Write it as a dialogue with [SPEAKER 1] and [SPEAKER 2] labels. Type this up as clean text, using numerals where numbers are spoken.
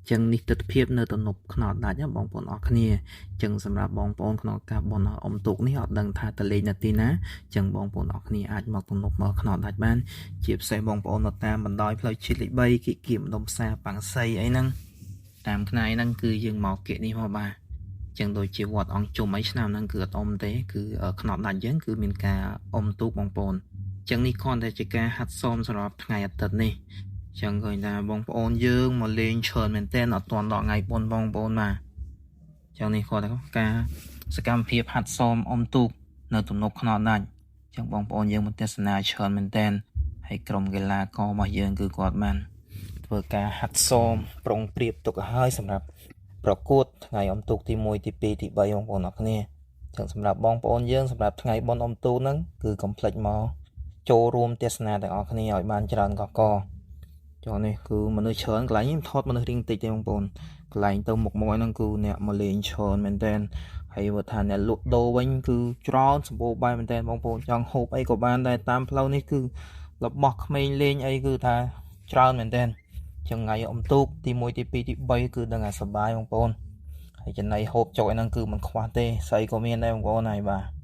[SPEAKER 1] ចឹងនេះទិដ្ឋភាពនៅទំនប់ខ្នោតដាច់បងប្អូនអរគ្នាចឹងសម្រាប់បងប្អូនក្នុងការបនអុំទូកនេះអត់ដឹងថាតលេងនៅទីណាចឹងបងប្អូនអរគ្នាអាចមកទំនប់មើលខ្នោតដាច់បានជាពិសេសបងប្អូននៅតាមបណ្ដោយផ្លូវជាតិលេខ3គីគៀមដុំផ្សារប៉ាំងសីអីហ្នឹងតាមថ្ងៃហ្នឹងគឺយើងមកគៀកនេះមកបាទចឹងដូចជាវត្តអង្គជុំអីឆ្នាំហ្នឹងគឺអត់អុំទេគឺខ្នោតដាច់យើងគឺមានការអុំទូកបងប្អូនចឹងនេះគ្រាន់តែជាការហាត់សមសម្រាប់ថ្ងៃអាទិត្យនេះចឹងឃើញថាបងប្អូនយើងមកលេងច្រើនមែនតើអត់ទាន់ដល់ថ្ងៃបុណ្យបងប្អូនបាទចឹងនេះគាត់ថាការសកម្មភាពហាត់សមអុំទូកនៅទំនប់ខ្នោតដាច់ចឹងបងប្អូនយើងមកទស្សនាច្រើនមែនតើហើយក្រុមកីឡាកររបស់យើងគឺគាត់បានធ្វើការហាត់សមប្រុងប្រៀបទុកឲ្យហើយសម្រាប់ប្រកួតថ្ងៃអុំទូកទី1ទី2ទី3បងប្អូនអរគ្នាចឹងសម្រាប់បងប្អូនយើងសម្រាប់ថ្ងៃបុណ្យអុំទូកហ្នឹងគឺកុំភ្លេចមកចូលរួមទស្សនាទាំងអស់គ្នាឲ្យបានច្រើនកកចុះនេះគឺមនុស្សច្រើនកន្លែងនេះថតមនុស្សរៀងតិចទេបងប្អូនកន្លែងទៅមុខមកហ្នឹងគឺអ្នកមកលេងច្រើនមែនតើហើយបើថាអ្នកលក់ដូរវិញគឺច្រើនសម្បូរបែបមែនតើបងប្អូនចង់ហូបអីក៏បានដែរតាមផ្លូវនេះគឺរបស់ក្មេងលេងអីគឺថាច្រើនមែនតើចឹងថ្ងៃអុំទូកទី1ទី2ទី3គឺដឹងថាសប្បាយបងប្អូនហើយចំណីហូបចុកអីហ្នឹងគឺមិនខ្វះទេស្អីក៏មានដែរបងប្អូនហើយបាទ